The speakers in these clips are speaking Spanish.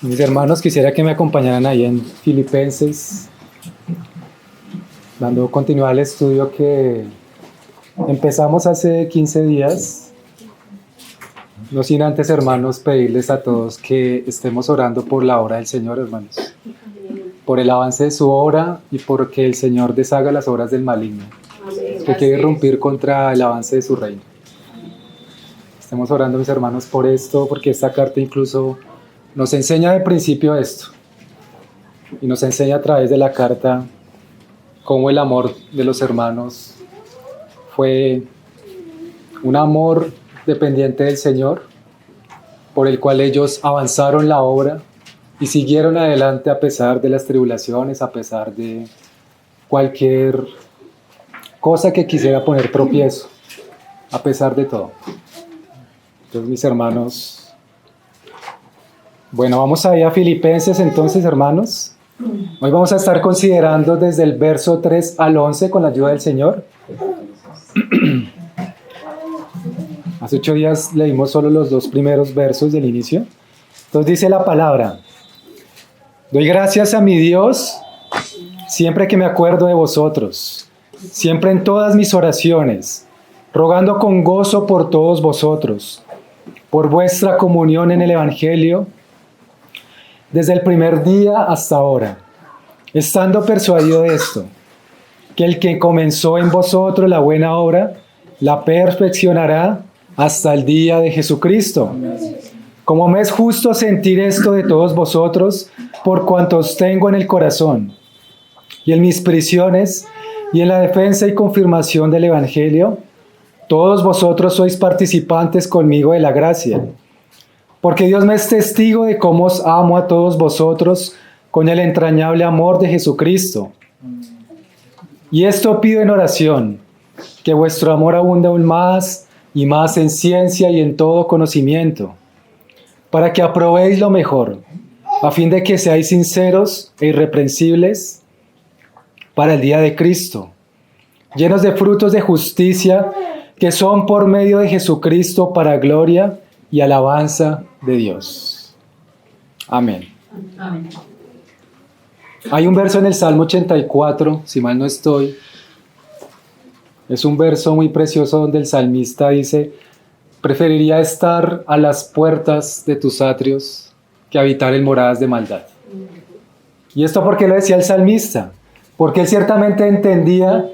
Mis hermanos, quisiera que me acompañaran ahí en Filipenses, dando continuidad al estudio que empezamos hace 15 días. No sin antes, hermanos, pedirles a todos que estemos orando por la obra del Señor, hermanos, por el avance de su obra y por que el Señor deshaga las obras del maligno, que quiere irrumpir contra el avance de su reino. Estemos orando, mis hermanos, por esto, porque esta carta incluso nos enseña de principio esto, y nos enseña a través de la carta cómo el amor de los hermanos fue un amor dependiente del Señor, por el cual ellos avanzaron la obra y siguieron adelante a pesar de las tribulaciones, a pesar de cualquier cosa que quisiera poner tropiezo, a pesar de todo. Entonces, mis hermanos, bueno, vamos ahí a Filipenses entonces, hermanos. Hoy vamos a estar considerando desde el verso 3 al 11 con la ayuda del Señor. Hace 8 días leímos solo los 2 primeros versos del inicio. Entonces dice la palabra: doy gracias a mi Dios siempre que me acuerdo de vosotros, siempre en todas mis oraciones, rogando con gozo por todos vosotros, por vuestra comunión en el Evangelio, desde el primer día hasta ahora, estando persuadido de esto, que el que comenzó en vosotros la buena obra, la perfeccionará hasta el día de Jesucristo. Como me es justo sentir esto de todos vosotros, por cuantos tengo en el corazón, y en mis prisiones, y en la defensa y confirmación del Evangelio, todos vosotros sois participantes conmigo de la gracia. Porque Dios me es testigo de cómo os amo a todos vosotros con el entrañable amor de Jesucristo. Y esto pido en oración, que vuestro amor abunde aún más y más en ciencia y en todo conocimiento, para que aprobéis lo mejor, a fin de que seáis sinceros e irreprensibles para el día de Cristo, llenos de frutos de justicia que son por medio de Jesucristo para gloria y alabanza de Dios. Amén. Amén. Hay un verso en el Salmo 84, si mal no estoy. Es un verso muy precioso donde el salmista dice: preferiría estar a las puertas de tus atrios que habitar en moradas de maldad. ¿Y esto por qué lo decía el salmista? Porque él ciertamente entendía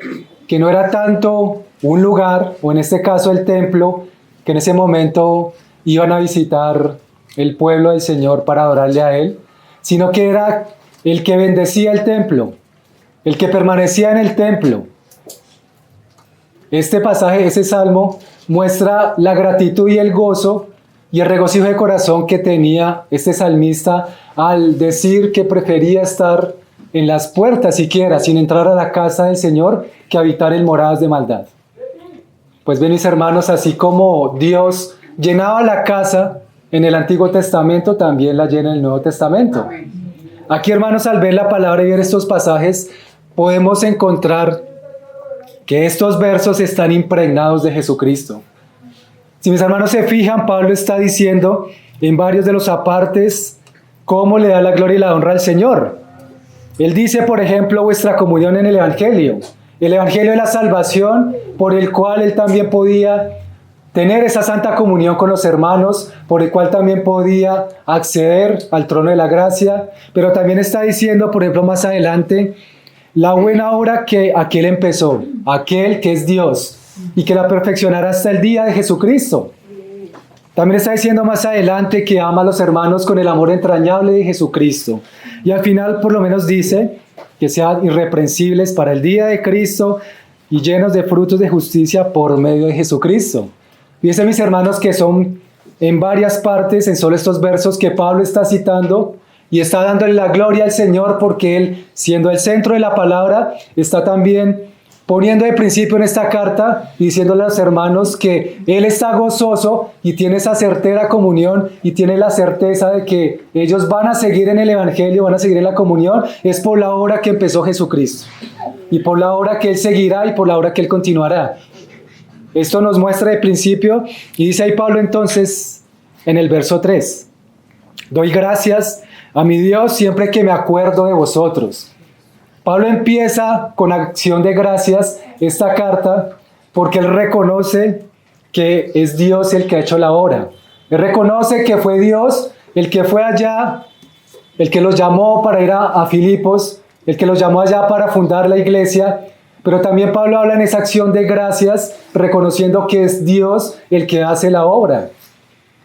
que no era tanto un lugar, o en este caso el templo, que en ese momento iban a visitar el pueblo del Señor para adorarle a Él, sino que era el que bendecía el templo, el que permanecía en el templo. Este pasaje, ese salmo, muestra la gratitud y el gozo y el regocijo de corazón que tenía este salmista al decir que prefería estar en las puertas siquiera, sin entrar a la casa del Señor, que habitar en moradas de maldad. Pues bien, mis hermanos, así como Dios llenaba la casa en el Antiguo Testamento, también la llena en el Nuevo Testamento. Aquí, hermanos, al ver la palabra y ver estos pasajes, podemos encontrar que estos versos están impregnados de Jesucristo. Si mis hermanos se fijan, Pablo está diciendo en varios de los apartes cómo le da la gloria y la honra al Señor. Él dice, por ejemplo, vuestra comunión en el Evangelio. El Evangelio es la salvación por el cual él también podía tener esa santa comunión con los hermanos, por el cual también podía acceder al trono de la gracia, pero también está diciendo, por ejemplo, más adelante, la buena obra que aquel empezó, aquel que es Dios, y que la perfeccionará hasta el día de Jesucristo. También está diciendo más adelante que ama a los hermanos con el amor entrañable de Jesucristo. Y al final por lo menos dice que sean irreprensibles para el día de Cristo y llenos de frutos de justicia por medio de Jesucristo. Fíjense, mis hermanos, que son en varias partes, en solo estos versos que Pablo está citando, y está dándole la gloria al Señor porque Él, siendo el centro de la palabra, está también poniendo de principio en esta carta y diciéndole a los hermanos que Él está gozoso y tiene esa certera comunión y tiene la certeza de que ellos van a seguir en el Evangelio, van a seguir en la comunión, es por la obra que empezó Jesucristo y por la obra que Él seguirá y por la obra que Él continuará. Esto nos muestra de principio y dice ahí Pablo entonces en el verso 3: doy gracias a mi Dios siempre que me acuerdo de vosotros. Pablo empieza con acción de gracias esta carta porque él reconoce que es Dios el que ha hecho la obra. Él reconoce que fue Dios el que fue allá, el que los llamó para ir a Filipos, el que los llamó allá para fundar la iglesia, pero también Pablo habla en esa acción de gracias, reconociendo que es Dios el que hace la obra.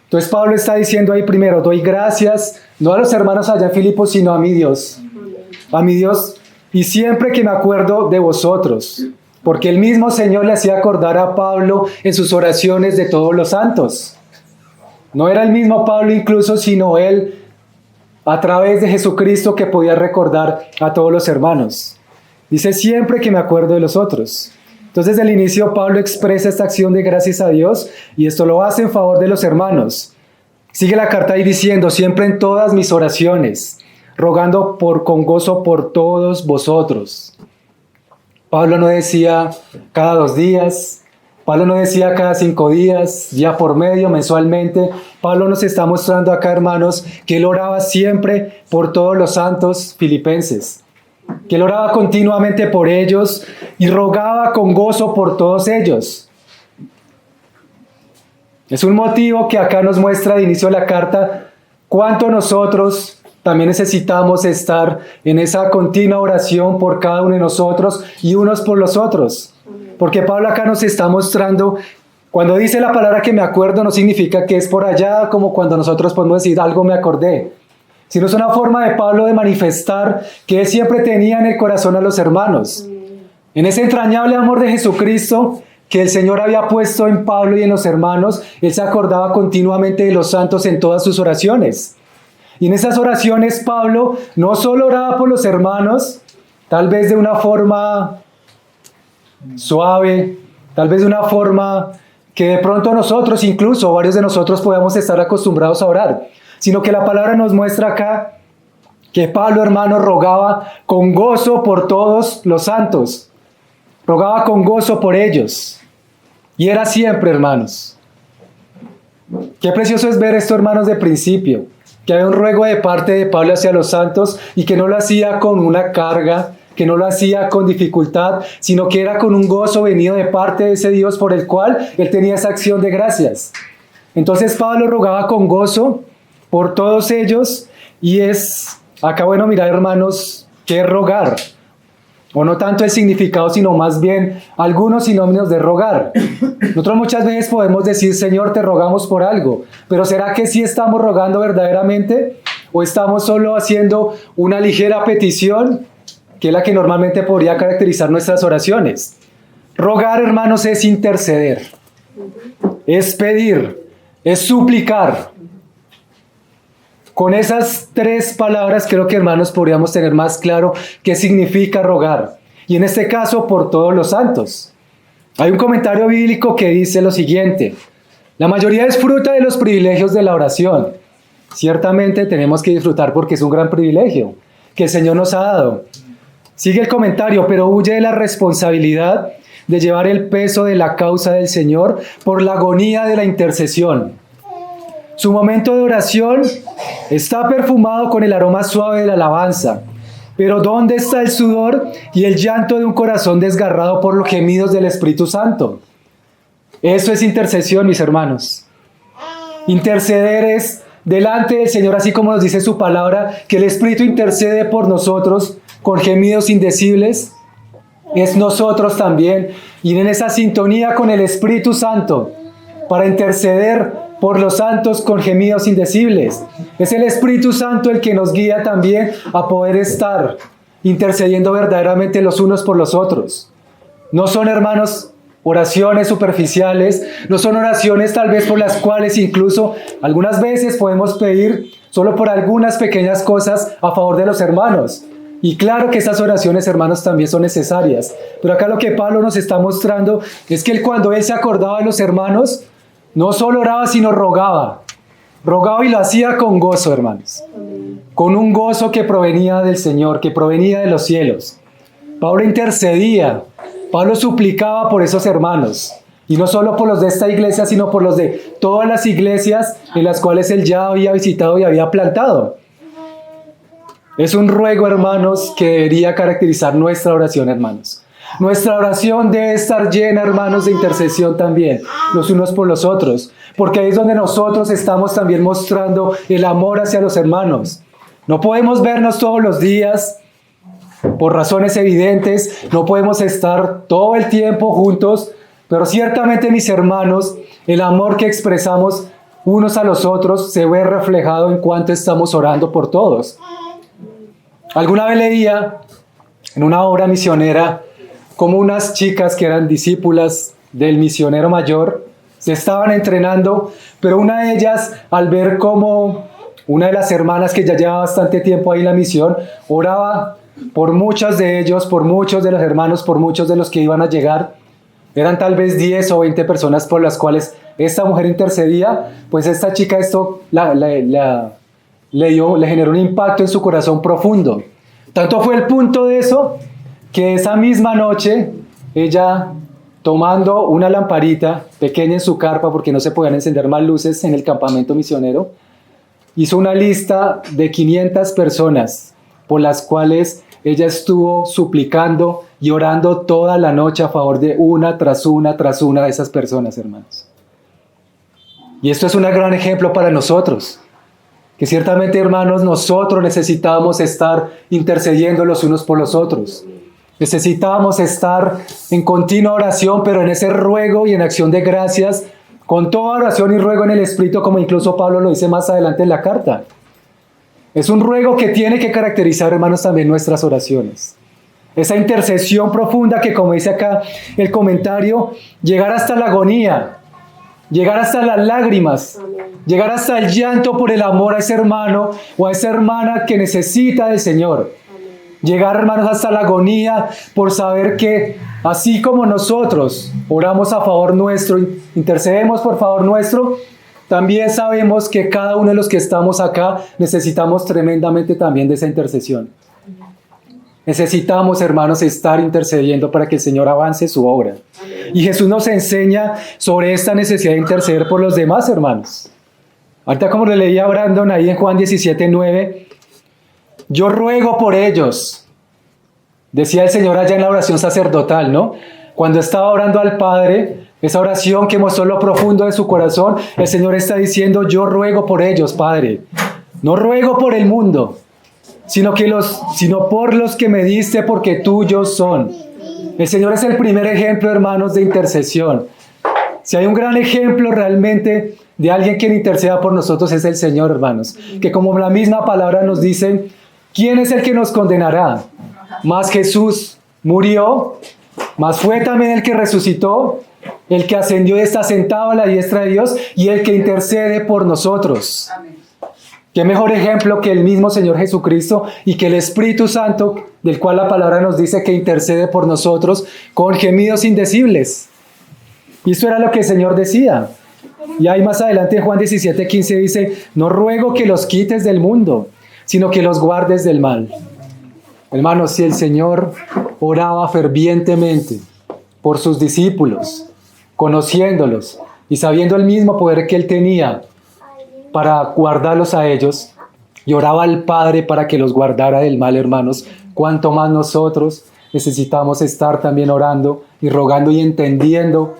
Entonces Pablo está diciendo ahí primero, doy gracias, no a los hermanos allá en Filipos, sino a mi Dios, y siempre que me acuerdo de vosotros, porque el mismo Señor le hacía acordar a Pablo en sus oraciones de todos los santos. No era el mismo Pablo incluso, sino él a través de Jesucristo que podía recordar a todos los hermanos. Dice siempre que me acuerdo de los otros. Entonces desde el inicio Pablo expresa esta acción de gracias a Dios y esto lo hace en favor de los hermanos. Sigue la carta ahí diciendo siempre en todas mis oraciones, rogando con gozo por todos vosotros. Pablo no decía cada 2 días, Pablo no decía cada 5 días, día por medio, mensualmente. Pablo nos está mostrando acá, hermanos, que él oraba siempre por todos los santos filipenses, que él oraba continuamente por ellos y rogaba con gozo por todos ellos. Es un motivo que acá nos muestra de inicio de la carta cuánto nosotros también necesitamos estar en esa continua oración por cada uno de nosotros y unos por los otros. Porque Pablo acá nos está mostrando, cuando dice la palabra que me acuerdo, no significa que es por allá como cuando nosotros podemos decir algo me acordé, sino es una forma de Pablo de manifestar que él siempre tenía en el corazón a los hermanos. En ese entrañable amor de Jesucristo que el Señor había puesto en Pablo y en los hermanos, él se acordaba continuamente de los santos en todas sus oraciones. Y en esas oraciones Pablo no solo oraba por los hermanos, tal vez de una forma suave, tal vez de una forma que de pronto nosotros, incluso varios de nosotros podamos estar acostumbrados a orar, sino que la palabra nos muestra acá que Pablo, hermano, rogaba con gozo por todos los santos, rogaba con gozo por ellos, y era siempre, hermanos. Qué precioso es ver esto, hermanos, de principio, que había un ruego de parte de Pablo hacia los santos y que no lo hacía con una carga, que no lo hacía con dificultad, sino que era con un gozo venido de parte de ese Dios por el cual él tenía esa acción de gracias. Entonces Pablo rogaba con gozo por todos ellos y es, acá bueno mirar, hermanos, qué es rogar, o no tanto el significado, sino más bien algunos sinónimos de rogar. Nosotros muchas veces podemos decir, Señor, te rogamos por algo, pero ¿será que sí estamos rogando verdaderamente? ¿O estamos solo haciendo una ligera petición, que es la que normalmente podría caracterizar nuestras oraciones? Rogar, hermanos, es interceder, es pedir, es suplicar. Con esas 3 palabras creo que, hermanos, podríamos tener más claro qué significa rogar. Y en este caso, por todos los santos. Hay un comentario bíblico que dice lo siguiente: la mayoría disfruta de los privilegios de la oración. Ciertamente tenemos que disfrutar porque es un gran privilegio que el Señor nos ha dado. Sigue el comentario, pero huye de la responsabilidad de llevar el peso de la causa del Señor por la agonía de la intercesión. Su momento de oración está perfumado con el aroma suave de la alabanza. Pero ¿dónde está el sudor y el llanto de un corazón desgarrado por los gemidos del Espíritu Santo? Eso es intercesión, mis hermanos. Interceder es delante del Señor, así como nos dice su palabra, que el Espíritu intercede por nosotros con gemidos indecibles. Es nosotros también ir en esa sintonía con el Espíritu Santo para interceder por los santos con gemidos indecibles. Es el Espíritu Santo el que nos guía también a poder estar intercediendo verdaderamente los unos por los otros. No son, hermanos, oraciones superficiales, no son oraciones tal vez por las cuales incluso algunas veces podemos pedir solo por algunas pequeñas cosas a favor de los hermanos. Y claro que esas oraciones, hermanos, también son necesarias. Pero acá lo que Pablo nos está mostrando es que cuando él se acordaba de los hermanos, no solo oraba, sino rogaba. Rogaba y lo hacía con gozo, hermanos. Con un gozo que provenía del Señor, que provenía de los cielos. Pablo intercedía, Pablo suplicaba por esos hermanos. Y no solo por los de esta iglesia, sino por los de todas las iglesias en las cuales él ya había visitado y había plantado. Es un ruego, hermanos, que debería caracterizar nuestra oración, hermanos. Nuestra oración debe estar llena, hermanos, de intercesión también, los unos por los otros, porque ahí es donde nosotros estamos también mostrando el amor hacia los hermanos. No podemos vernos todos los días, por razones evidentes, no podemos estar todo el tiempo juntos, pero ciertamente, mis hermanos, el amor que expresamos unos a los otros se ve reflejado en cuanto estamos orando por todos. Alguna vez leía en una obra misionera como unas chicas que eran discípulas del misionero mayor se estaban entrenando, pero una de ellas, al ver cómo una de las hermanas que ya llevaba bastante tiempo ahí en la misión, oraba por muchos de ellos, por muchos de los hermanos, por muchos de los que iban a llegar. Eran tal vez 10 o 20 personas por las cuales esta mujer intercedía, pues esta chica esto le generó un impacto en su corazón profundo. Tanto fue el punto de eso, que esa misma noche, ella, tomando una lamparita pequeña en su carpa, porque no se podían encender más luces en el campamento misionero, hizo una lista de 500 personas por las cuales ella estuvo suplicando y orando toda la noche a favor de una tras una de esas personas, hermanos. Y esto es un gran ejemplo para nosotros, que ciertamente, hermanos, nosotros necesitamos estar intercediendo los unos por los otros. Necesitamos estar en continua oración, pero en ese ruego y en acción de gracias, con toda oración y ruego en el Espíritu, como incluso Pablo lo dice más adelante en la carta. Es un ruego que tiene que caracterizar, hermanos, también nuestras oraciones. Esa intercesión profunda que, como dice acá el comentario, llegar hasta la agonía, llegar hasta las lágrimas, llegar hasta el llanto por el amor a ese hermano o a esa hermana que necesita del Señor. Llegar, hermanos, hasta la agonía por saber que así como nosotros oramos a favor nuestro, intercedemos por favor nuestro, también sabemos que cada uno de los que estamos acá necesitamos tremendamente también de esa intercesión. Necesitamos, hermanos, estar intercediendo para que el Señor avance su obra. Y Jesús nos enseña sobre esta necesidad de interceder por los demás, hermanos. Ahorita, como le leía a Brandon ahí en Juan 17:9, yo ruego por ellos, decía el Señor allá en la oración sacerdotal, ¿no? Cuando estaba orando al Padre, esa oración que mostró lo profundo de su corazón, el Señor está diciendo, yo ruego por ellos, Padre. No ruego por el mundo, sino por los que me diste, porque tuyos son. El Señor es el primer ejemplo, hermanos, de intercesión. Si hay un gran ejemplo realmente de alguien que interceda por nosotros, es el Señor, hermanos. Que como la misma palabra nos dice, ¿quién es el que nos condenará? Más Jesús murió, más fue también el que resucitó, el que ascendió y está sentado a la diestra de Dios y el que intercede por nosotros. Amén. Qué mejor ejemplo que el mismo Señor Jesucristo y que el Espíritu Santo, del cual la palabra nos dice que intercede por nosotros con gemidos indecibles. Y esto era lo que el Señor decía. Y ahí más adelante en Juan 17:15 dice, no ruego que los quites del mundo, sino que los guardes del mal. Hermanos, si el Señor oraba fervientemente por sus discípulos, conociéndolos y sabiendo el mismo poder que Él tenía para guardarlos a ellos, y oraba al Padre para que los guardara del mal, hermanos, cuánto más nosotros necesitamos estar también orando y rogando y entendiendo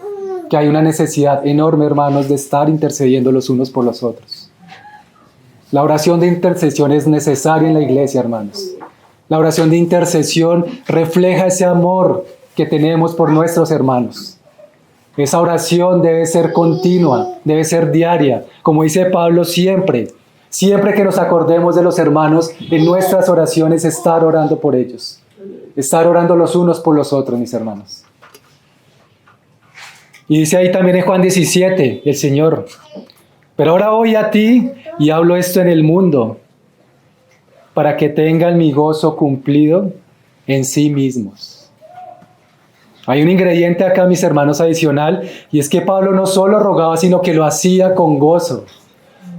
que hay una necesidad enorme, hermanos, de estar intercediendo los unos por los otros. La oración de intercesión es necesaria en la iglesia, hermanos. La oración de intercesión refleja ese amor que tenemos por nuestros hermanos. Esa oración debe ser continua, debe ser diaria. Como dice Pablo, siempre que nos acordemos de los hermanos, en nuestras oraciones estar orando por ellos. Estar orando los unos por los otros, mis hermanos. Y dice ahí también en Juan 17, el Señor, pero ahora voy a ti y hablo esto en el mundo, para que tengan mi gozo cumplido en sí mismos. Hay un ingrediente acá, mis hermanos, adicional, y es que Pablo no solo rogaba, sino que lo hacía con gozo.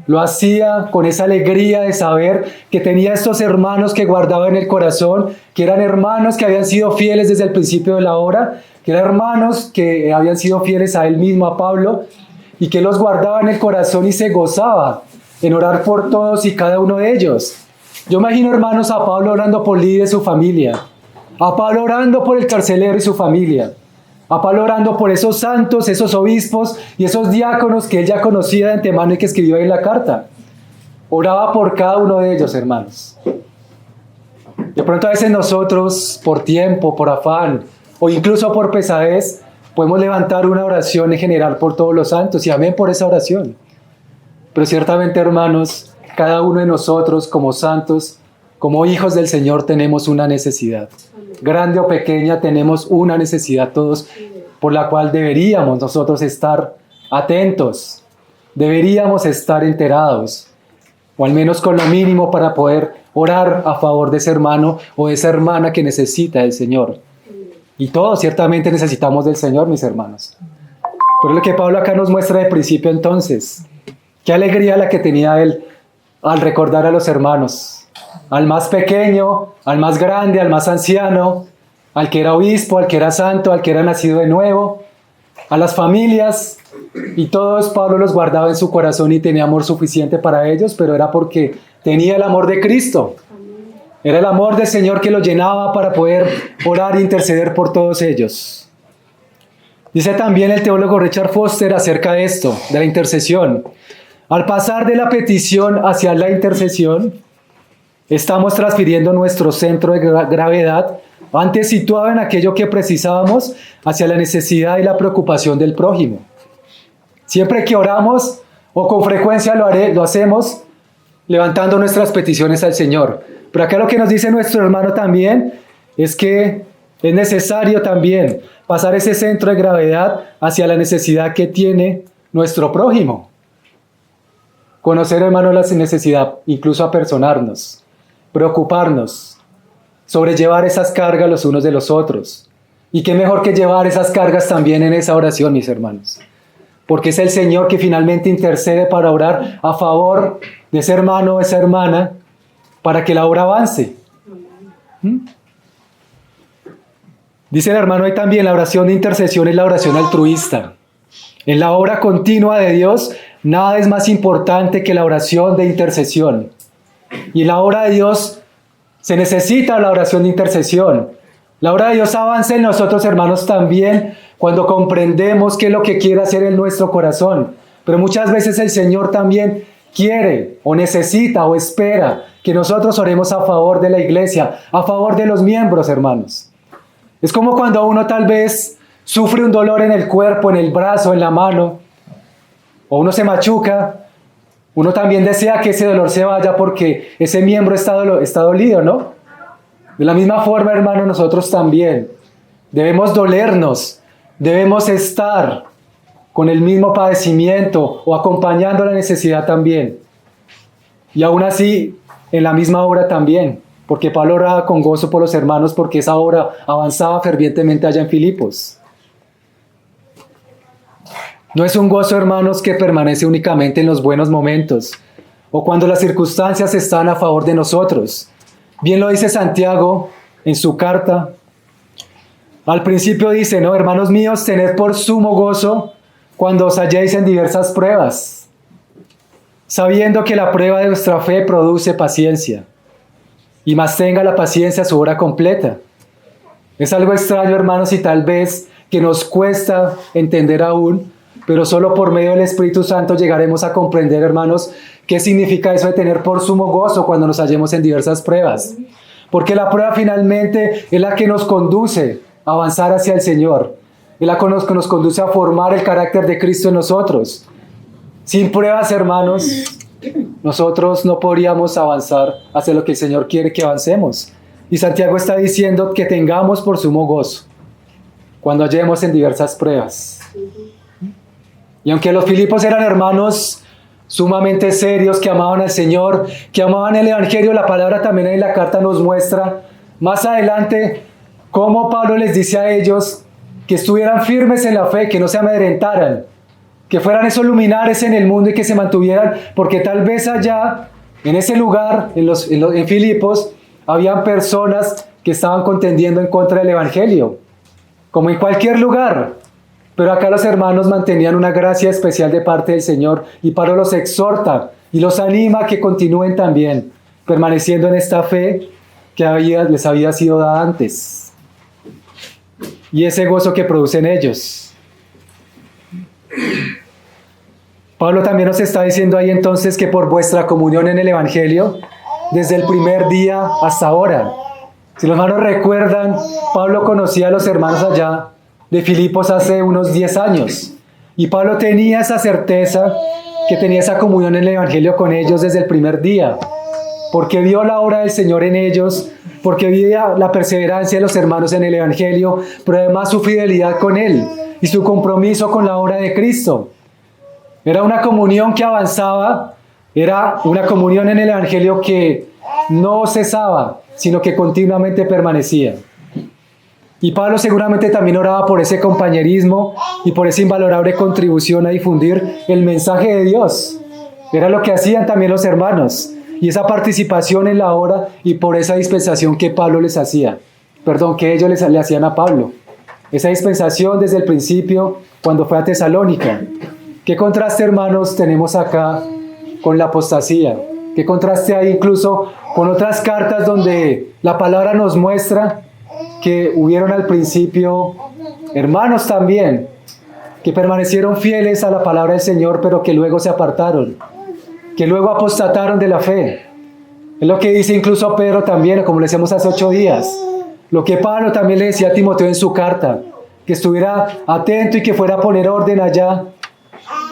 Lo hacía con esa alegría de saber que tenía estos hermanos que guardaba en el corazón, que eran hermanos que habían sido fieles desde el principio de la obra, que eran hermanos que habían sido fieles a él mismo, a Pablo, y que los guardaba en el corazón y se gozaba en orar por todos y cada uno de ellos. Yo imagino, hermanos, a Pablo orando por Lidia y su familia, a Pablo orando por el carcelero y su familia, a Pablo orando por esos santos, esos obispos y esos diáconos que él ya conocía de antemano y que escribió ahí en la carta. Oraba por cada uno de ellos, hermanos. De pronto a veces nosotros, por tiempo, por afán, o incluso por pesadez, podemos levantar una oración en general por todos los santos, y amén por esa oración. Pero ciertamente, hermanos, cada uno de nosotros como santos, como hijos del Señor, tenemos una necesidad. Grande o pequeña, tenemos una necesidad todos, por la cual deberíamos nosotros estar atentos, deberíamos estar enterados, o al menos con lo mínimo para poder orar a favor de ese hermano o de esa hermana que necesita del Señor. Y todos ciertamente necesitamos del Señor, mis hermanos. Pero lo que Pablo acá nos muestra de principio entonces, qué alegría la que tenía él al recordar a los hermanos, al más pequeño, al más grande, al más anciano, al que era obispo, al que era santo, al que era nacido de nuevo, a las familias, y todos Pablo los guardaba en su corazón y tenía amor suficiente para ellos, pero era porque tenía el amor de Cristo. Era el amor del Señor que lo llenaba para poder orar e interceder por todos ellos. Dice también el teólogo Richard Foster acerca de esto, de la intercesión. Al pasar de la petición hacia la intercesión, estamos transfiriendo nuestro centro de gravedad, antes situado en aquello que precisábamos, hacia la necesidad y la preocupación del prójimo. Siempre que oramos, o con frecuencia lo hacemos, levantando nuestras peticiones al Señor. Pero acá lo que nos dice nuestro hermano también es que es necesario también pasar ese centro de gravedad hacia la necesidad que tiene nuestro prójimo. Conocer, hermano, la necesidad, incluso apersonarnos, preocuparnos, sobrellevar esas cargas los unos de los otros. Y qué mejor que llevar esas cargas también en esa oración, mis hermanos. Porque es el Señor que finalmente intercede para orar a favor de ese hermano o esa hermana para que la obra avance. Dice el hermano ahí también, la oración de intercesión es la oración altruista. En la obra continua de Dios, nada es más importante que la oración de intercesión. Y en la obra de Dios se necesita la oración de intercesión. La obra de Dios avanza en nosotros, hermanos, también cuando comprendemos qué es lo que quiere hacer en nuestro corazón. Pero muchas veces el Señor también quiere o necesita o espera que nosotros oremos a favor de la iglesia, a favor de los miembros, hermanos. Es como cuando uno tal vez sufre un dolor en el cuerpo, en el brazo, en la mano, o uno se machuca, uno también desea que ese dolor se vaya porque ese miembro está dolido, ¿no? De la misma forma, hermano, nosotros también debemos dolernos, debemos estar con el mismo padecimiento o acompañando la necesidad también. Y aún así, en la misma obra también, porque Pablo oraba con gozo por los hermanos porque esa obra avanzaba fervientemente allá en Filipos. No es un gozo, hermanos, que permanece únicamente en los buenos momentos o cuando las circunstancias están a favor de nosotros. Bien lo dice Santiago en su carta. Al principio dice, ¿no? Hermanos míos, tened por sumo gozo cuando os halléis en diversas pruebas, sabiendo que la prueba de vuestra fe produce paciencia, y más tenga la paciencia su obra completa. Es algo extraño, hermanos, y tal vez que nos cuesta entender aún, pero solo por medio del Espíritu Santo llegaremos a comprender, hermanos, qué significa eso de tener por sumo gozo cuando nos hallemos en diversas pruebas. Porque la prueba finalmente es la que nos conduce a avanzar hacia el Señor. Es la que nos conduce a formar el carácter de Cristo en nosotros. Sin pruebas, hermanos, nosotros no podríamos avanzar hacia lo que el Señor quiere que avancemos. Y Santiago está diciendo que tengamos por sumo gozo cuando hallemos en diversas pruebas. Y aunque los Filipos eran hermanos sumamente serios, que amaban al Señor, que amaban el Evangelio, la palabra también en la carta nos muestra más adelante cómo Pablo les dice a ellos que estuvieran firmes en la fe, que no se amedrentaran, que fueran esos luminares en el mundo y que se mantuvieran, porque tal vez allá, en ese lugar, en Filipos, habían personas que estaban contendiendo en contra del Evangelio, como en cualquier lugar. Pero acá los hermanos mantenían una gracia especial de parte del Señor y Pablo los exhorta y los anima a que continúen también permaneciendo en esta fe que les había sido dada antes. Y ese gozo que producen ellos. Pablo también nos está diciendo ahí entonces que por vuestra comunión en el Evangelio, desde el primer día hasta ahora. Si los hermanos recuerdan, Pablo conocía a los hermanos allá de Filipos hace unos 10 años. Y Pablo tenía esa certeza que tenía esa comunión en el Evangelio con ellos desde el primer día. Porque vio la obra del Señor en ellos, porque vio la perseverancia de los hermanos en el Evangelio, pero además su fidelidad con Él y su compromiso con la obra de Cristo. Era una comunión que avanzaba, era una comunión en el Evangelio que no cesaba, sino que continuamente permanecía. Y Pablo seguramente también oraba por ese compañerismo y por esa invalorable contribución a difundir el mensaje de Dios. Era lo que hacían también los hermanos. Y esa participación en la obra y por esa dispensación que Pablo les hacía. Que ellos le hacían a Pablo. Esa dispensación desde el principio, cuando fue a Tesalónica. ¿Qué contraste, hermanos, tenemos acá con la apostasía? ¿Qué contraste hay incluso con otras cartas donde la palabra nos muestra que hubieron al principio hermanos también, que permanecieron fieles a la palabra del Señor, pero que luego se apartaron, que luego apostataron de la fe? Es lo que dice incluso Pedro también, como le decíamos hace 8 días. Lo que Pablo también le decía a Timoteo en su carta, que estuviera atento y que fuera a poner orden allá,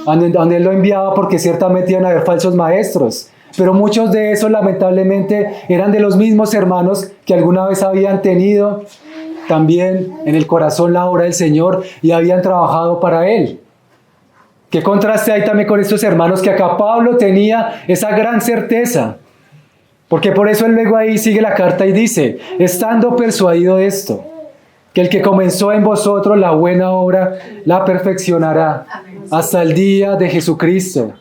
donde él lo enviaba, porque ciertamente iban a haber falsos maestros. Pero muchos de esos lamentablemente eran de los mismos hermanos que alguna vez habían tenido también en el corazón la obra del Señor y habían trabajado para Él. ¿Qué contraste hay también con estos hermanos que acá Pablo tenía esa gran certeza? Porque por eso él luego ahí sigue la carta y dice, estando persuadido de esto, que el que comenzó en vosotros la buena obra la perfeccionará hasta el día de Jesucristo.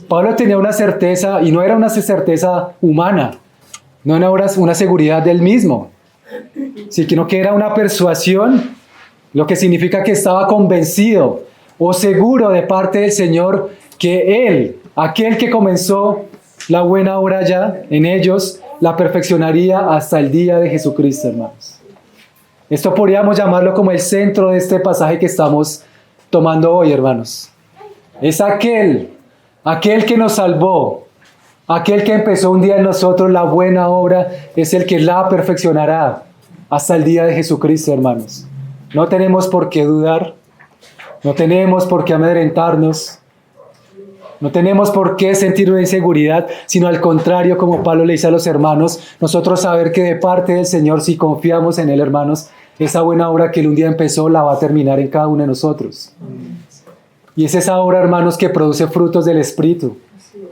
Pablo tenía una certeza, y no era una certeza humana, no era una seguridad del mismo, sino que era una persuasión, lo que significa que estaba convencido o seguro de parte del Señor que Él, aquel que comenzó la buena obra ya en ellos, la perfeccionaría hasta el día de Jesucristo, hermanos. Esto podríamos llamarlo como el centro de este pasaje que estamos tomando hoy, hermanos. Es aquel que nos salvó, aquel que empezó un día en nosotros la buena obra, es el que la perfeccionará hasta el día de Jesucristo, hermanos. No tenemos por qué dudar, no tenemos por qué amedrentarnos, no tenemos por qué sentir una inseguridad, sino al contrario, como Pablo le dice a los hermanos, nosotros saber que de parte del Señor, si confiamos en Él, hermanos, esa buena obra que Él un día empezó, la va a terminar en cada uno de nosotros. Y es esa obra, hermanos, que produce frutos del Espíritu.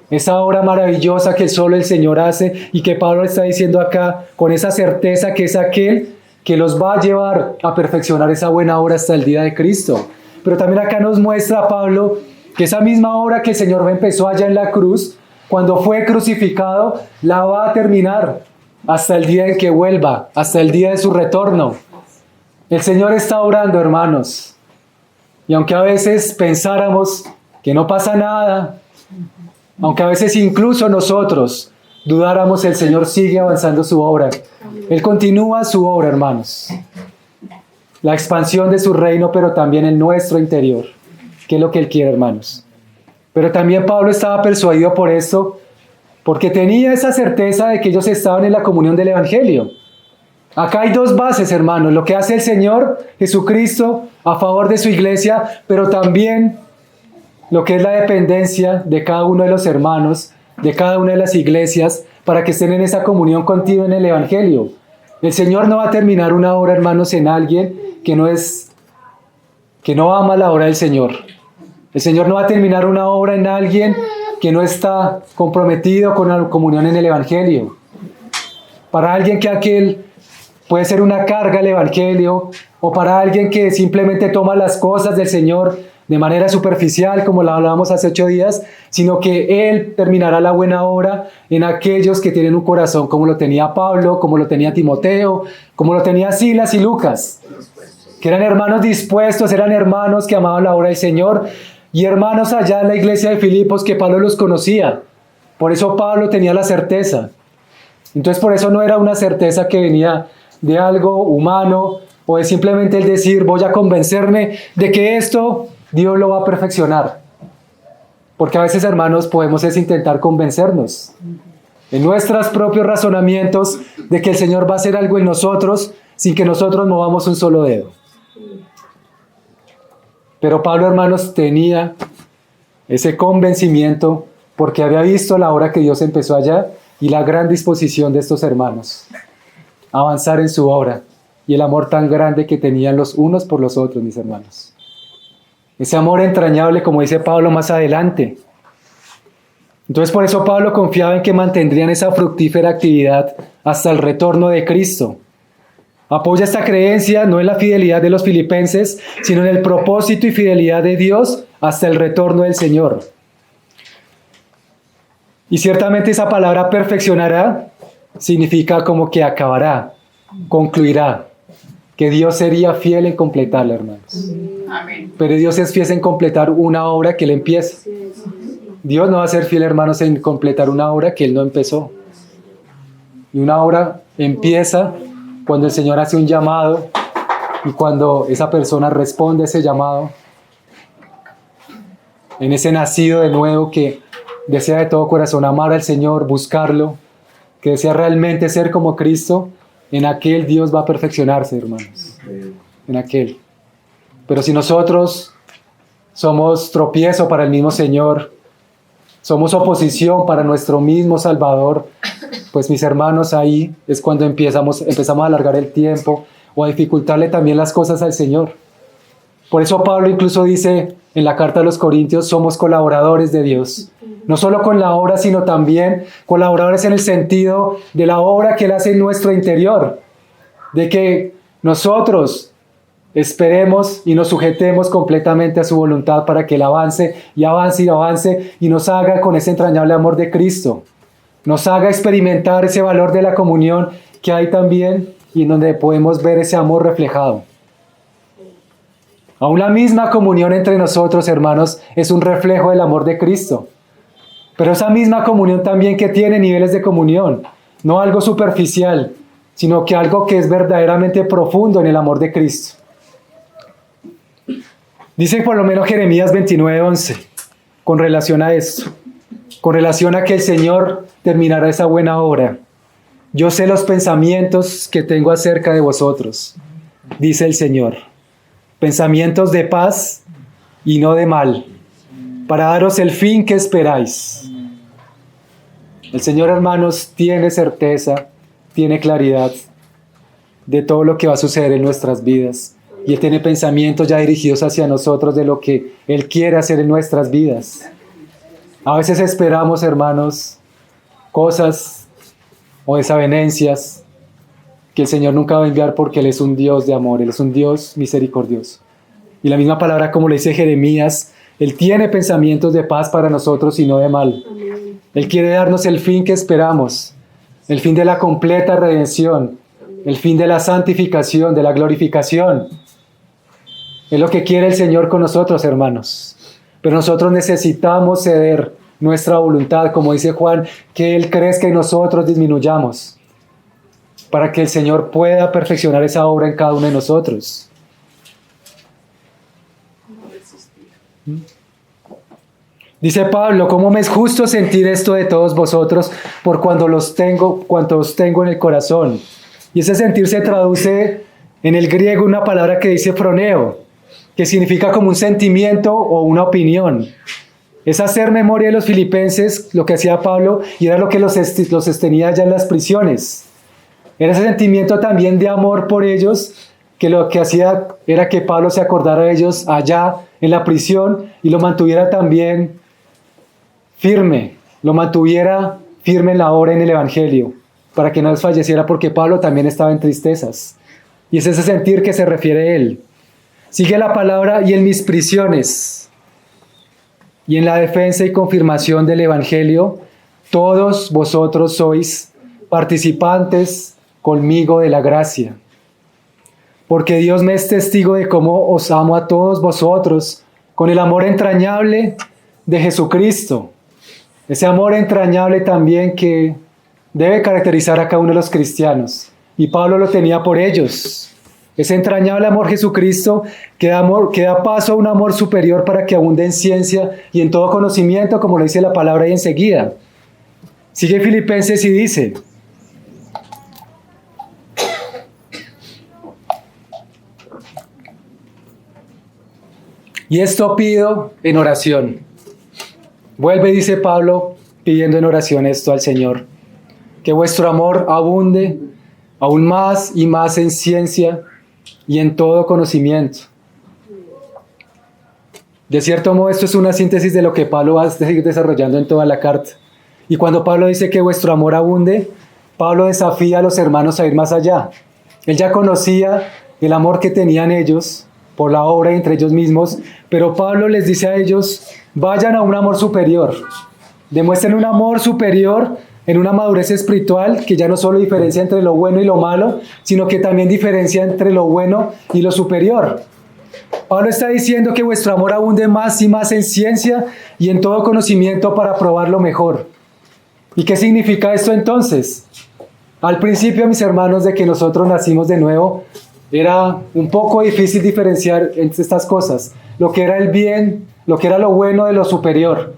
Esa obra maravillosa que solo el Señor hace y que Pablo está diciendo acá con esa certeza que es aquel que los va a llevar a perfeccionar esa buena obra hasta el día de Cristo. Pero también acá nos muestra Pablo que esa misma obra que el Señor empezó allá en la cruz, cuando fue crucificado, la va a terminar hasta el día en que vuelva, hasta el día de su retorno. El Señor está orando, hermanos. Y aunque a veces pensáramos que no pasa nada, aunque a veces incluso nosotros dudáramos, el Señor sigue avanzando su obra. Él continúa su obra, hermanos. La expansión de su reino, pero también el nuestro interior, que es lo que Él quiere, hermanos. Pero también Pablo estaba persuadido por esto, porque tenía esa certeza de que ellos estaban en la comunión del Evangelio. Acá hay 2 bases, hermanos, lo que hace el Señor Jesucristo a favor de su iglesia, pero también lo que es la dependencia de cada uno de los hermanos, de cada una de las iglesias, para que estén en esa comunión continua en el Evangelio. El Señor no va a terminar una obra, hermanos, en alguien que no ama la obra del Señor. El Señor no va a terminar una obra en alguien que no está comprometido con la comunión en el Evangelio. Para alguien que aquel puede ser una carga el Evangelio, o para alguien que simplemente toma las cosas del Señor de manera superficial, como la hablábamos hace 8 días, sino que Él terminará la buena obra en aquellos que tienen un corazón como lo tenía Pablo, como lo tenía Timoteo, como lo tenía Silas y Lucas, que eran hermanos dispuestos, eran hermanos que amaban la obra del Señor, y hermanos allá en la iglesia de Filipos que Pablo los conocía. Por eso Pablo tenía la certeza Entonces por eso no era una certeza que venía de algo humano o de simplemente el decir voy a convencerme de que esto Dios lo va a perfeccionar. Porque a veces, hermanos, podemos intentar convencernos en nuestros propios razonamientos de que el Señor va a hacer algo en nosotros sin que nosotros movamos un solo dedo. Pero Pablo, hermanos, tenía ese convencimiento porque había visto la obra que Dios empezó allá y la gran disposición de estos hermanos a avanzar en su obra y el amor tan grande que tenían los unos por los otros, mis hermanos. Ese amor entrañable, como dice Pablo más adelante. Entonces por eso Pablo confiaba en que mantendrían esa fructífera actividad hasta el retorno de Cristo. Apoya esta creencia no en la fidelidad de los filipenses, sino en el propósito y fidelidad de Dios hasta el retorno del Señor. Y ciertamente esa palabra perfeccionará significa como que acabará, concluirá, que Dios sería fiel en completarla, hermanos. Amén. Pero Dios es fiel en completar una obra que Él empieza. Dios no va a ser fiel, hermanos, en completar una obra que Él no empezó. Y una obra empieza cuando el Señor hace un llamado y cuando esa persona responde a ese llamado, en ese nacido de nuevo que desea de todo corazón amar al Señor, buscarlo, que desea realmente ser como Cristo, en aquel Dios va a perfeccionarse, hermanos. En aquel. Pero si nosotros somos tropiezo para el mismo Señor, somos oposición para nuestro mismo Salvador, pues mis hermanos, ahí es cuando empezamos a alargar el tiempo o a dificultarle también las cosas al Señor. Por eso Pablo incluso dice en la carta a los Corintios, somos colaboradores de Dios. No solo con la obra, sino también colaboradores en el sentido de la obra que Él hace en nuestro interior. De que nosotros esperemos y nos sujetemos completamente a su voluntad para que Él avance y avance y avance y nos haga con ese entrañable amor de Cristo. Nos haga experimentar ese valor de la comunión que hay también y en donde podemos ver ese amor reflejado. Aún la misma comunión entre nosotros, hermanos, es un reflejo del amor de Cristo. Pero esa misma comunión también que tiene niveles de comunión, no algo superficial, sino que algo que es verdaderamente profundo en el amor de Cristo. Dice por lo menos Jeremías 29:11, con relación a esto, con relación a que el Señor terminará esa buena obra. Yo sé los pensamientos que tengo acerca de vosotros, dice el Señor, pensamientos de paz y no de mal, para daros el fin que esperáis. El Señor, hermanos, tiene certeza, tiene claridad de todo lo que va a suceder en nuestras vidas. Y Él tiene pensamientos ya dirigidos hacia nosotros de lo que Él quiere hacer en nuestras vidas. A veces esperamos, hermanos, cosas o desavenencias que el Señor nunca va a enviar porque Él es un Dios de amor, Él es un Dios misericordioso. Y la misma palabra, como le dice Jeremías, Él tiene pensamientos de paz para nosotros y no de mal. Amén. Él quiere darnos el fin que esperamos, el fin de la completa redención, el fin de la santificación, de la glorificación. Es lo que quiere el Señor con nosotros, hermanos. Pero nosotros necesitamos ceder nuestra voluntad, como dice Juan, que Él crezca y nosotros disminuyamos, para que el Señor pueda perfeccionar esa obra en cada uno de nosotros. Dice Pablo, ¿cómo me es justo sentir esto de todos vosotros por cuantos os tengo en el corazón? Y ese sentir se traduce en el griego una palabra que dice froneo, que significa como un sentimiento o una opinión. Es hacer memoria de los filipenses, lo que hacía Pablo, y era lo que los sostenía ya en las prisiones. Era ese sentimiento también de amor por ellos, que lo que hacía era que Pablo se acordara de ellos allá en la prisión y lo mantuviera también firme, lo mantuviera firme en la obra en el Evangelio, para que no desfalleciera, porque Pablo también estaba en tristezas. Y es ese sentir que se refiere él. Sigue la palabra, y en mis prisiones, y en la defensa y confirmación del Evangelio, todos vosotros sois participantes conmigo de la gracia. Porque Dios me es testigo de cómo os amo a todos vosotros, con el amor entrañable de Jesucristo. Ese amor entrañable también que debe caracterizar a cada uno de los cristianos. Y Pablo lo tenía por ellos. Ese entrañable amor Jesucristo que da paso a un amor superior para que abunde en ciencia y en todo conocimiento, como lo dice la palabra ahí enseguida. Sigue Filipenses y dice: y esto pido en oración. Vuelve, dice Pablo, pidiendo en oración esto al Señor: que vuestro amor abunde aún más y más en ciencia y en todo conocimiento. De cierto modo, esto es una síntesis de lo que Pablo va a seguir desarrollando en toda la carta. Y cuando Pablo dice que vuestro amor abunde, Pablo desafía a los hermanos a ir más allá. Él ya conocía el amor que tenían ellos por la obra y entre ellos mismos, pero Pablo les dice a ellos: vayan a un amor superior, demuestren un amor superior en una madurez espiritual que ya no solo diferencia entre lo bueno y lo malo, sino que también diferencia entre lo bueno y lo superior. Pablo está diciendo que vuestro amor abunde más y más en ciencia y en todo conocimiento para probar lo mejor. ¿Y qué significa esto entonces? Al principio, mis hermanos, de que nosotros nacimos de nuevo, era un poco difícil diferenciar entre estas cosas, lo que era el bien, lo que era lo bueno de lo superior.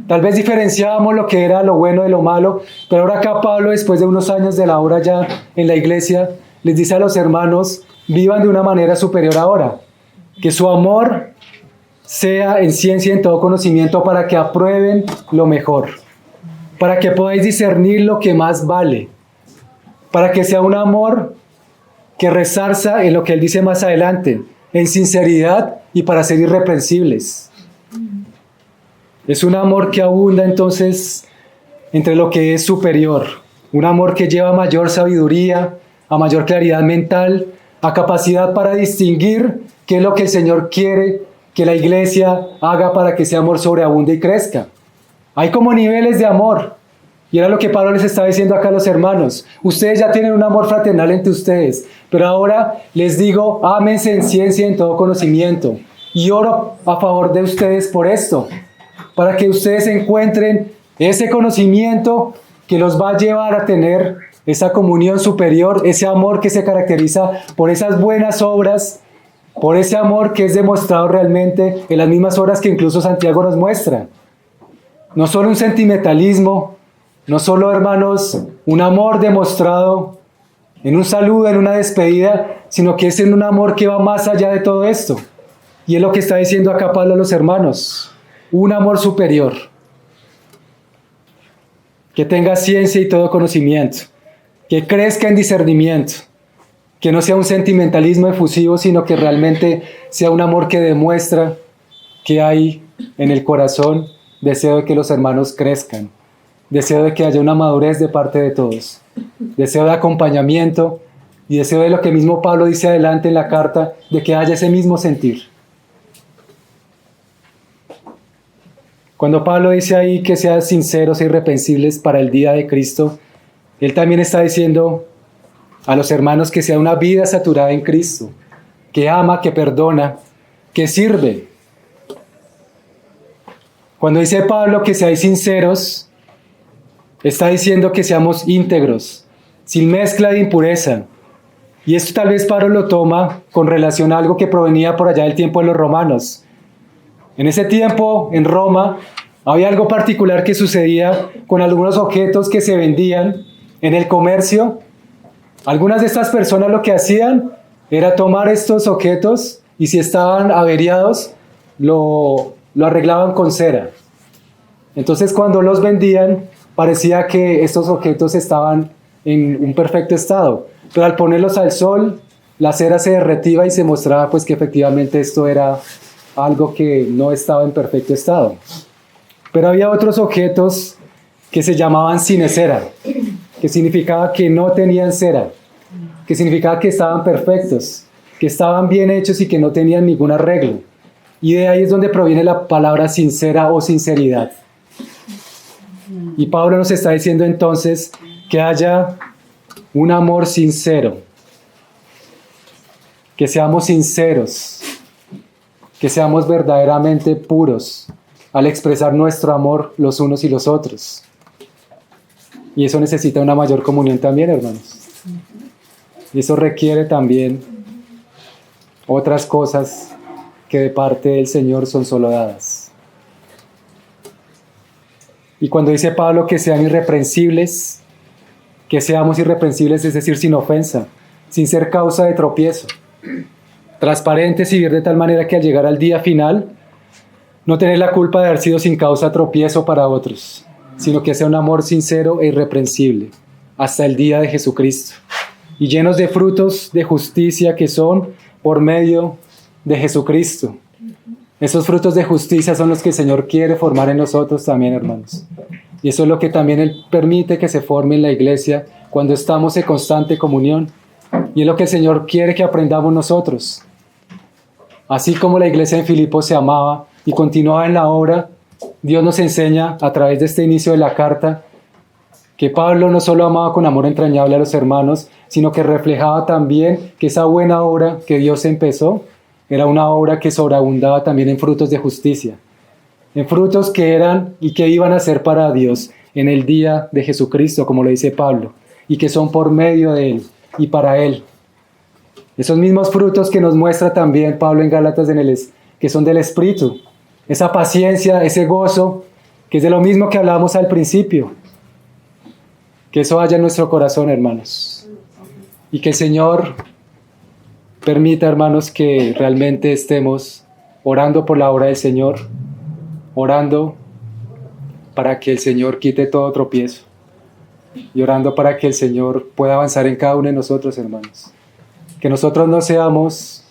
Tal vez diferenciábamos lo que era lo bueno de lo malo, pero ahora acá Pablo, después de unos años de la obra ya en la iglesia, les dice a los hermanos: vivan de una manera superior ahora, que su amor sea en ciencia y en todo conocimiento para que aprueben lo mejor, para que podáis discernir lo que más vale, para que sea un amor que resarza en lo que él dice más adelante, en sinceridad y para ser irreprensibles. Es un amor que abunda entonces entre lo que es superior, un amor que lleva a mayor sabiduría, a mayor claridad mental, a capacidad para distinguir qué es lo que el Señor quiere que la iglesia haga para que ese amor sobreabunde y crezca. Hay como niveles de amor, y era lo que Pablo les estaba diciendo acá a los hermanos. Ustedes ya tienen un amor fraternal entre ustedes, pero ahora les digo: ámense en ciencia y en todo conocimiento. Y oro a favor de ustedes por esto, para que ustedes encuentren ese conocimiento que los va a llevar a tener esa comunión superior, ese amor que se caracteriza por esas buenas obras, por ese amor que es demostrado realmente en las mismas obras que incluso Santiago nos muestra. No solo un sentimentalismo, no solo, hermanos, un amor demostrado en un saludo, en una despedida, sino que es en un amor que va más allá de todo esto. Y es lo que está diciendo acá Pablo a los hermanos: un amor superior, que tenga ciencia y todo conocimiento, que crezca en discernimiento, que no sea un sentimentalismo efusivo, sino que realmente sea un amor que demuestra que hay en el corazón deseo de que los hermanos crezcan, deseo de que haya una madurez de parte de todos, deseo de acompañamiento y deseo de lo que mismo Pablo dice adelante en la carta, de que haya ese mismo sentir. Cuando Pablo dice ahí que sean sinceros e irreprensibles para el día de Cristo, él también está diciendo a los hermanos que sea una vida saturada en Cristo, que ama, que perdona, que sirve. Cuando dice Pablo que seáis sinceros, está diciendo que seamos íntegros, sin mezcla de impureza. Y esto tal vez Pablo lo toma con relación a algo que provenía por allá del tiempo de los romanos. En ese tiempo, en Roma, había algo particular que sucedía con algunos objetos que se vendían en el comercio. Algunas de estas personas lo que hacían era tomar estos objetos y si estaban averiados, lo arreglaban con cera. Entonces, cuando los vendían, parecía que estos objetos estaban en un perfecto estado, pero al ponerlos al sol, la cera se derretía y se mostraba pues que efectivamente esto era algo que no estaba en perfecto estado. Pero había otros objetos que se llamaban sin cera, que significaba que no tenían cera, que significaba que estaban perfectos, que estaban bien hechos y que no tenían ningún arreglo. Y de ahí es donde proviene la palabra sincera o sinceridad. Y Pablo nos está diciendo entonces que haya un amor sincero, que seamos sinceros, que seamos verdaderamente puros al expresar nuestro amor los unos y los otros. Y eso necesita una mayor comunión también, hermanos. Y eso requiere también otras cosas que de parte del Señor son solo dadas. Y cuando dice Pablo que sean irreprensibles, que seamos irreprensibles, es decir, sin ofensa, sin ser causa de tropiezo, transparentes y vivir de tal manera que al llegar al día final, no tener la culpa de haber sido sin causa tropiezo para otros, sino que sea un amor sincero e irreprensible, hasta el día de Jesucristo, y llenos de frutos de justicia que son por medio de Jesucristo. Esos frutos de justicia son los que el Señor quiere formar en nosotros también, hermanos. Y eso es lo que también Él permite que se forme en la iglesia cuando estamos en constante comunión. Y es lo que el Señor quiere que aprendamos nosotros. Así como la iglesia en Filipos se amaba y continuaba en la obra, Dios nos enseña a través de este inicio de la carta que Pablo no solo amaba con amor entrañable a los hermanos, sino que reflejaba también que esa buena obra que Dios empezó era una obra que sobreabundaba también en frutos de justicia, en frutos que eran y que iban a ser para Dios en el día de Jesucristo, como lo dice Pablo, y que son por medio de Él y para Él. Esos mismos frutos que nos muestra también Pablo en Gálatas, que son del Espíritu, esa paciencia, ese gozo, que es de lo mismo que hablábamos al principio. Que eso haya en nuestro corazón, hermanos. Y que el Señor permita, hermanos, que realmente estemos orando por la obra del Señor, orando para que el Señor quite todo tropiezo y orando para que el Señor pueda avanzar en cada uno de nosotros, hermanos. Que nosotros no seamos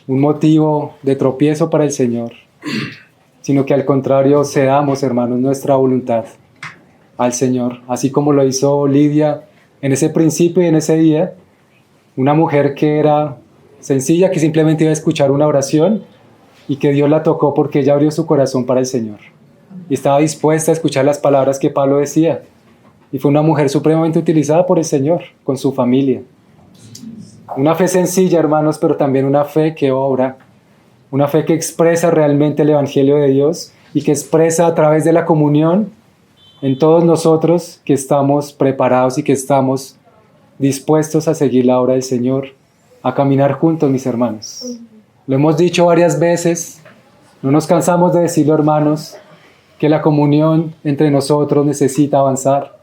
un motivo de tropiezo para el Señor, sino que al contrario cedamos, hermanos, nuestra voluntad al Señor, así como lo hizo Lidia en ese principio y en ese día, una mujer que era sencilla, que simplemente iba a escuchar una oración y que Dios la tocó porque ella abrió su corazón para el Señor y estaba dispuesta a escuchar las palabras que Pablo decía, y fue una mujer supremamente utilizada por el Señor, con su familia. Una fe sencilla, hermanos, pero también una fe que obra, una fe que expresa realmente el Evangelio de Dios y que expresa a través de la comunión en todos nosotros que estamos preparados y que estamos dispuestos a seguir la obra del Señor, a caminar juntos, mis hermanos. Lo hemos dicho varias veces, no nos cansamos de decirlo, hermanos, que la comunión entre nosotros necesita avanzar,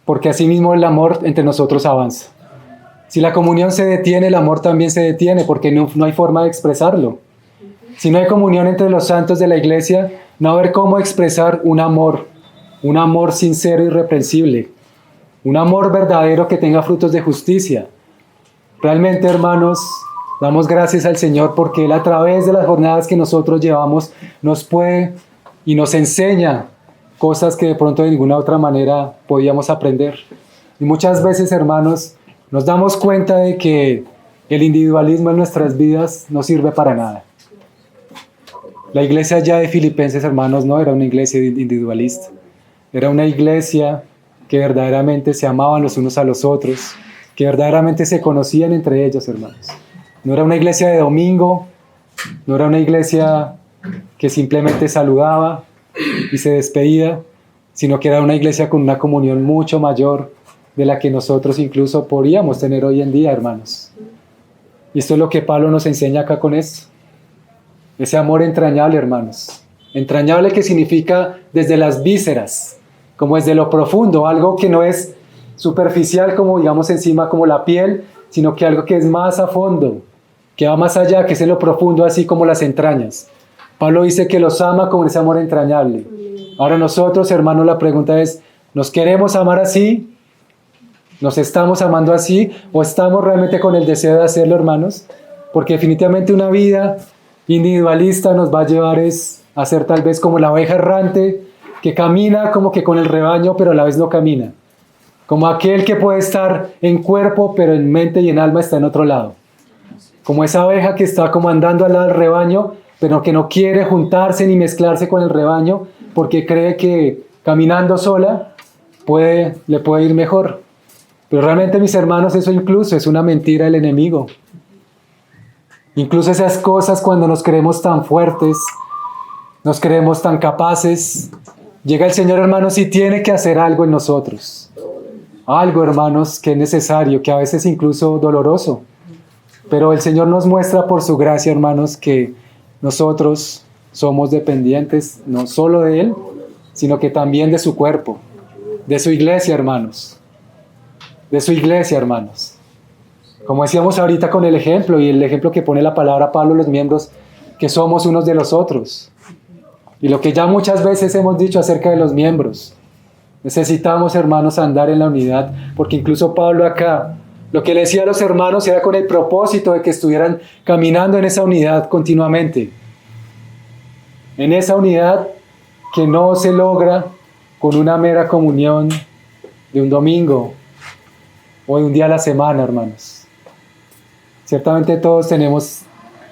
porque así mismo el amor entre nosotros avanza. Si la comunión se detiene, el amor también se detiene, porque no hay forma de expresarlo. Si no hay comunión entre los santos de la iglesia, no va a haber cómo expresar un amor sincero y irreprensible, un amor verdadero que tenga frutos de justicia. Realmente, hermanos, damos gracias al Señor porque Él, a través de las jornadas que nosotros llevamos, nos puede y nos enseña cosas que de pronto de ninguna otra manera podíamos aprender. Y muchas veces, hermanos, nos damos cuenta de que el individualismo en nuestras vidas no sirve para nada. La iglesia ya de Filipenses, hermanos, no era una iglesia individualista. Era una iglesia que verdaderamente se amaban los unos a los otros, que verdaderamente se conocían entre ellos, hermanos. No era una iglesia de domingo, no era una iglesia que simplemente saludaba y se despedía, sino que era una iglesia con una comunión mucho mayor de la que nosotros incluso podríamos tener hoy en día, hermanos. Y esto es lo que Pablo nos enseña acá con esto. Ese amor entrañable, hermanos. Entrañable, que significa desde las vísceras, como desde lo profundo, algo que no es superficial como digamos encima como la piel, sino que algo que es más a fondo, que va más allá, que es en lo profundo, así como las entrañas. Pablo dice que los ama con ese amor entrañable. Ahora nosotros, hermanos, la pregunta es, ¿nos queremos amar así? ¿Nos estamos amando así? ¿O estamos realmente con el deseo de hacerlo, hermanos? Porque definitivamente una vida individualista nos va a llevar a ser tal vez como la oveja errante que camina como que con el rebaño, pero a la vez no camina. Como aquel que puede estar en cuerpo, pero en mente y en alma está en otro lado. Como esa oveja que está como andando al lado del rebaño, pero que no quiere juntarse ni mezclarse con el rebaño, porque cree que caminando sola le puede ir mejor. Pero realmente, mis hermanos, eso incluso es una mentira del enemigo. Incluso esas cosas, cuando nos creemos tan fuertes, nos creemos tan capaces, llega el Señor, hermanos, y tiene que hacer algo en nosotros. algo, hermanos, que es necesario, que a veces incluso doloroso. Pero el Señor nos muestra por su gracia, hermanos, que nosotros somos dependientes no solo de Él, sino que también de su cuerpo, de su iglesia, hermanos. De su iglesia, hermanos. Como decíamos ahorita con el ejemplo, y el ejemplo que pone la palabra Pablo, los miembros, que somos unos de los otros. Y lo que ya muchas veces hemos dicho acerca de los miembros. Necesitamos, hermanos, andar en la unidad, porque incluso Pablo acá, lo que le decía a los hermanos era con el propósito de que estuvieran caminando en esa unidad continuamente. En esa unidad que no se logra con una mera comunión de un domingo o de un día a la semana, hermanos. Ciertamente todos tenemos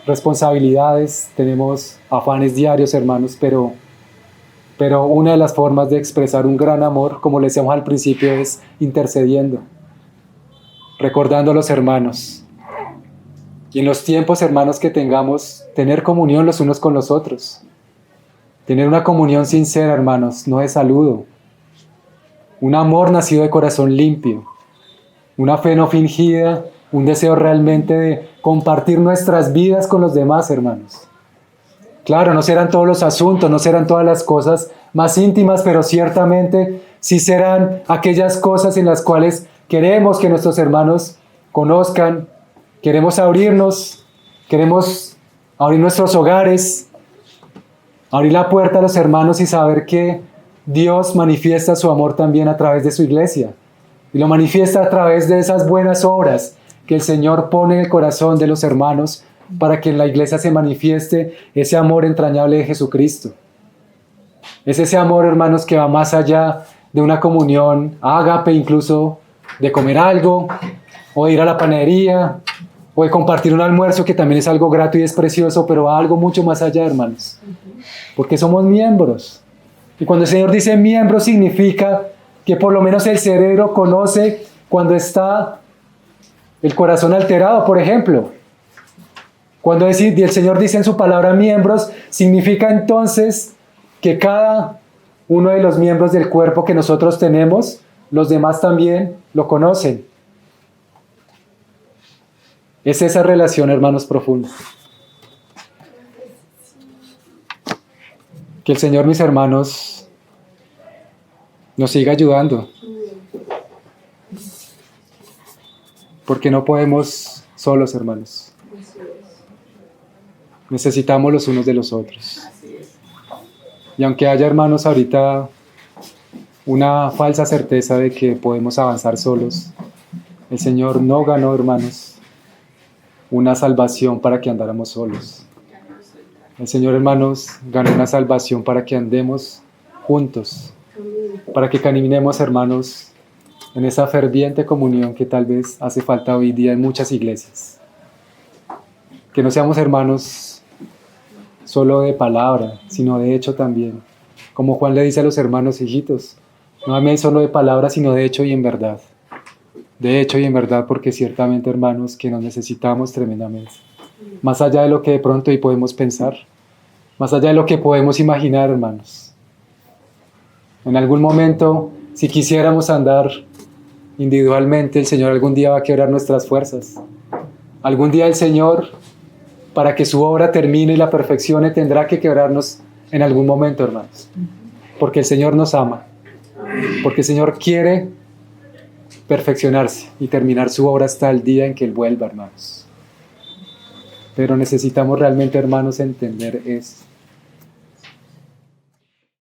responsabilidades, tenemos afanes diarios, hermanos, pero una de las formas de expresar un gran amor, como le decíamos al principio, es intercediendo, recordando a los hermanos. Y en los tiempos, hermanos, que tengamos, tener comunión los unos con los otros. Tener una comunión sincera, hermanos, no de saludo. Un amor nacido de corazón limpio. Una fe no fingida, un deseo realmente de compartir nuestras vidas con los demás, hermanos. Claro, no serán todos los asuntos, no serán todas las cosas más íntimas, pero ciertamente sí serán aquellas cosas en las cuales queremos que nuestros hermanos conozcan, queremos abrirnos, queremos abrir nuestros hogares, abrir la puerta a los hermanos y saber que Dios manifiesta su amor también a través de su iglesia. Y lo manifiesta a través de esas buenas obras que el Señor pone en el corazón de los hermanos para que en la iglesia se manifieste ese amor entrañable de Jesucristo. Es ese amor, hermanos, que va más allá de una comunión ágape, incluso de comer algo, o de ir a la panadería, o de compartir un almuerzo, que también es algo grato y es precioso, pero va algo mucho más allá, hermanos. Porque somos miembros. Y cuando el Señor dice miembro, significa que por lo menos el cerebro conoce cuando está el corazón alterado, por ejemplo. Cuando el Señor dice en su palabra miembros, significa entonces que cada uno de los miembros del cuerpo que nosotros tenemos, los demás también lo conocen. Es esa relación, hermanos, profunda. Que el Señor, mis hermanos, nos siga ayudando. Porque no podemos solos, hermanos. Necesitamos los unos de los otros. Y aunque haya, hermanos, ahorita una falsa certeza de que podemos avanzar solos, el Señor no ganó, hermanos, una salvación para que andáramos solos. El Señor, hermanos, ganó una salvación para que andemos juntos, para que caminemos, hermanos, en esa ferviente comunión que tal vez hace falta hoy día en muchas iglesias. Que no seamos, hermanos, solo de palabra, sino de hecho también. Como Juan le dice a los hermanos, hijitos, no améis solo de palabra, sino de hecho y en verdad. De hecho y en verdad, porque ciertamente, hermanos, que nos necesitamos tremendamente. Más allá de lo que de pronto hoy podemos pensar, más allá de lo que podemos imaginar, hermanos. En algún momento, si quisiéramos andar individualmente, el Señor algún día va a quebrar nuestras fuerzas. Algún día el Señor, para que su obra termine y la perfeccione, tendrá que quebrarnos en algún momento, hermanos. Porque el Señor nos ama. Porque el Señor quiere perfeccionarse y terminar su obra hasta el día en que Él vuelva, hermanos. Pero necesitamos realmente, hermanos, entender esto.